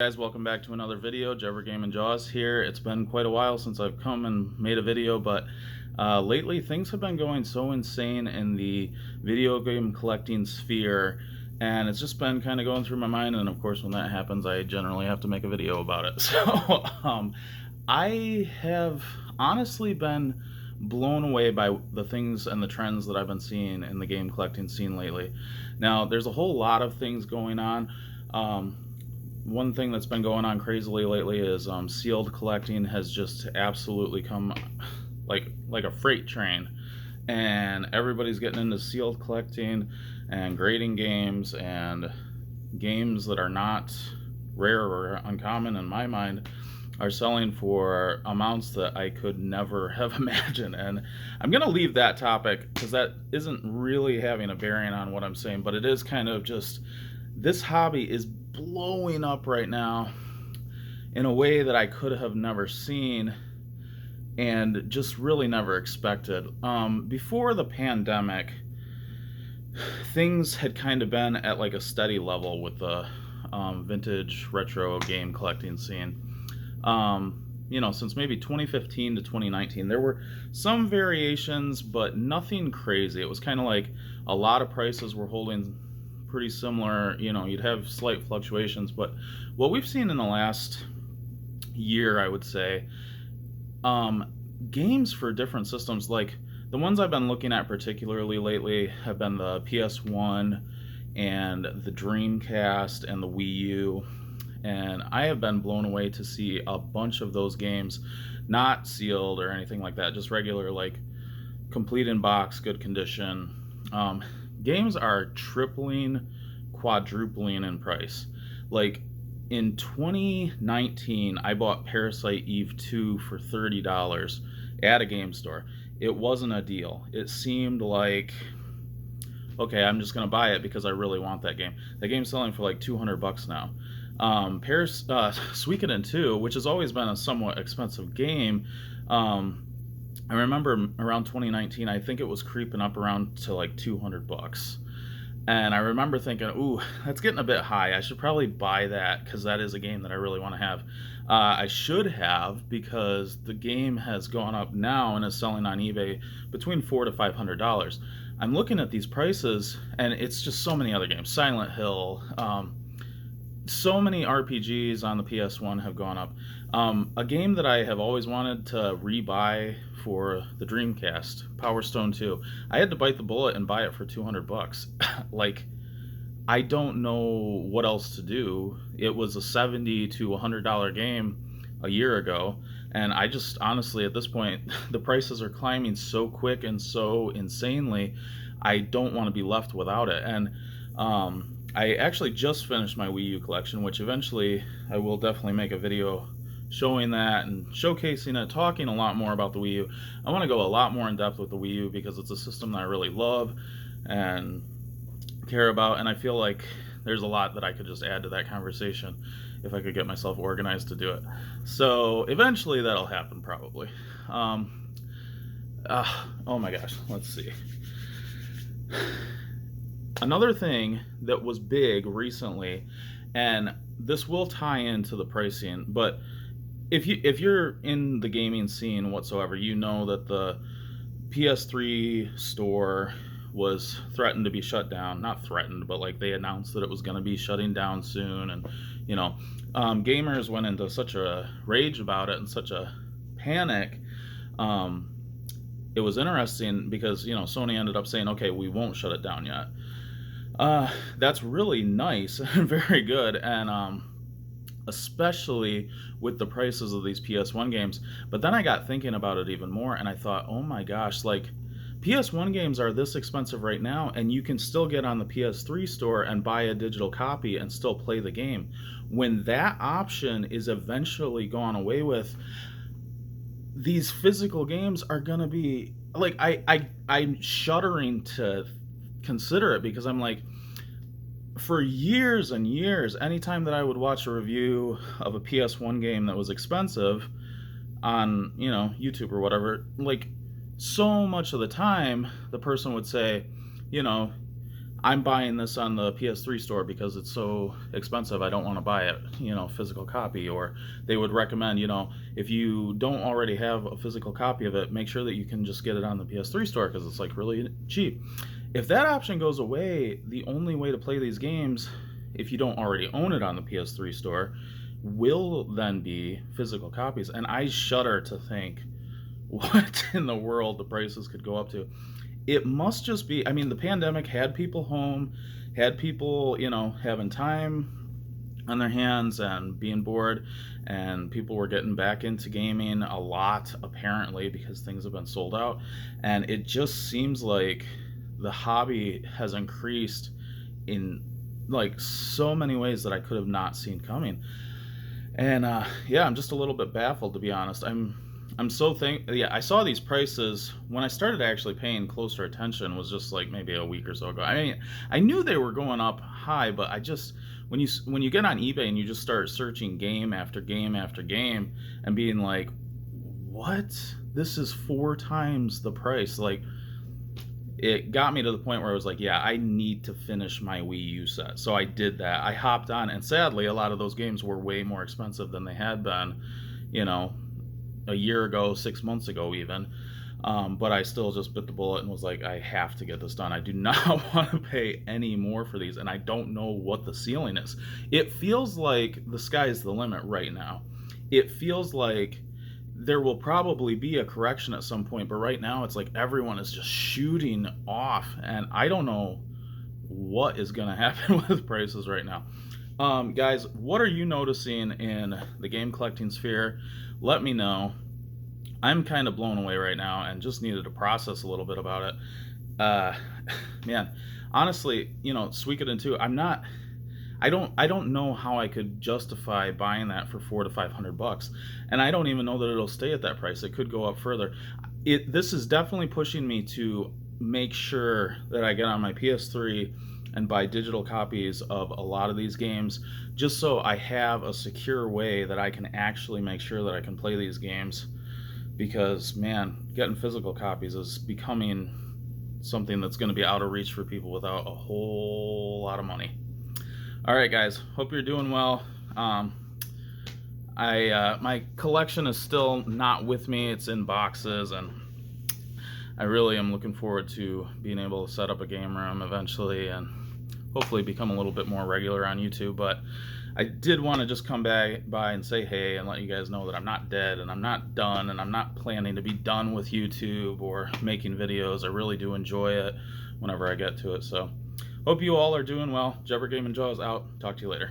Guys, welcome back to another video. Jever Game and Jaws here. It's been quite a while since I've come and made a video, but lately things have been going so insane in the video game collecting sphere, and it's just been kind of going through my mind. And of course, when that happens, I generally have to make a video about it. So I have honestly been blown away by the things and the trends that I've been seeing in the game collecting scene lately. Now, there's a whole lot of things going on. One thing that's been going on crazily lately is sealed collecting has just absolutely come like a freight train, and everybody's getting into sealed collecting and grading games, and games that are not rare or uncommon in my mind are selling for amounts that I could never have imagined. And I'm going to leave that topic because that isn't really having a bearing on what I'm saying, but it is kind of just, this hobby is blowing up right now in a way that I could have never seen and just really never expected. Before the pandemic, things had kind of been at like a steady level with the vintage retro game collecting scene. Since maybe 2015 to 2019, there were some variations, but nothing crazy. It was kind of like a lot of prices were holding pretty similar. You'd have slight fluctuations, but what we've seen in the last year, I would say, games for different systems, like the ones I've been looking at particularly lately have been the PS1 and the Dreamcast and the Wii U, and I have been blown away to see a bunch of those games not sealed or anything like that, just regular, like complete in box, good condition. Games are tripling, quadrupling in price. Like in 2019, I bought Parasite Eve 2 for $30 at a game store. It wasn't a deal. It seemed like, okay, I'm just gonna buy it because I really want that game. That game's selling for like $200 now. Suikoden 2, which has always been a somewhat expensive game, I remember around 2019, I think it was creeping up around to like $200. And I remember thinking, ooh, that's getting a bit high. I should probably buy that because that is a game that I really want to have. I should have, because the game has gone up now and is selling on eBay between $400 to $500. I'm looking at these prices, and it's just so many other games. Silent Hill, so many RPGs on the PS1 have gone up. A game that I have always wanted to rebuy for the Dreamcast, Power Stone 2, I had to bite the bullet and buy it for $200. Like, I don't know what else to do. It was a $70 to $100 game a year ago, and I just honestly, at this point, the prices are climbing so quick and so insanely, I don't want to be left without it. And I actually just finished my Wii U collection, which eventually I will definitely make a video showing that and showcasing it, talking a lot more about the Wii U. I want to go a lot more in depth with the Wii U because it's a system that I really love and care about, and I feel like there's a lot that I could just add to that conversation if I could get myself organized to do it. So eventually that'll happen, probably. Oh my gosh, let's see. Another thing that was big recently, and this will tie into the pricing, but if you're in the gaming scene whatsoever, you know that the PS3 store was threatened to be shut down. Not threatened, but like they announced that it was going to be shutting down soon, and gamers went into such a rage about it and such a panic. It was interesting because Sony ended up saying, okay, we won't shut it down yet. That's really nice and very good, and especially with the prices of these PS1 games. But then I got thinking about it even more, and I thought, oh my gosh, like PS1 games are this expensive right now, and you can still get on the PS3 store and buy a digital copy and still play the game. When that option is eventually gone away with, these physical games are gonna be like, I'm shuddering to consider it, because I'm like, for years and years, anytime that I would watch a review of a PS1 game that was expensive on YouTube or whatever, like so much of the time the person would say, I'm buying this on the PS3 store because it's so expensive. I don't want to buy it, physical copy. Or they would recommend, if you don't already have a physical copy of it, make sure that you can just get it on the PS3 store because it's like really cheap. If that option goes away, the only way to play these games, if you don't already own it on the PS3 store, will then be physical copies. And I shudder to think what in the world the prices could go up to. It must just be, I mean, the pandemic had people home, had people, having time on their hands and being bored, and people were getting back into gaming a lot, apparently, because things have been sold out. And it just seems like the hobby has increased in like so many ways that I could have not seen coming. And yeah, I'm just a little bit baffled, to be honest. I'm so yeah, I saw these prices when I started actually paying closer attention was just like maybe a week or so ago. I mean, I knew they were going up high, but I just when you get on eBay and you just start searching game after game after game and being like, what? This is 4 times the price. Like, it got me to the point where I was like, yeah, I need to finish my Wii U set. So I did that. I hopped on, and sadly, a lot of those games were way more expensive than they had been, you know, a year ago, 6 months ago, even. But I still just bit the bullet and was like, I have to get this done. I do not want to pay any more for these, and I don't know what the ceiling is. It feels like the sky's the limit right now. It feels like there will probably be a correction at some point, but right now it's like everyone is just shooting off, and I don't know what is going to happen with prices right now. Guys, what are you noticing in the game collecting sphere? Let me know. I'm kind of blown away right now and just needed to process a little bit about it. Uh, Man, honestly, Suikoden 2, I don't know how I could justify buying that for $400 to $500, and I don't even know that it'll stay at that price. It could go up further. This is definitely pushing me to make sure that I get on my PS3 and buy digital copies of a lot of these games, just so I have a secure way that I can actually make sure that I can play these games. Because, man, getting physical copies is becoming something that's going to be out of reach for people without a whole lot of money. All right, guys, hope you're doing well. My collection is still not with me. It's in boxes, and I really am looking forward to being able to set up a game room eventually and hopefully become a little bit more regular on YouTube. But I did want to just come by and say hey and let you guys know that I'm not dead and I'm not done, and I'm not planning to be done with YouTube or making videos. I really do enjoy it whenever I get to it. So hope you all are doing well. Jebber Game and Jaws out. Talk to you later.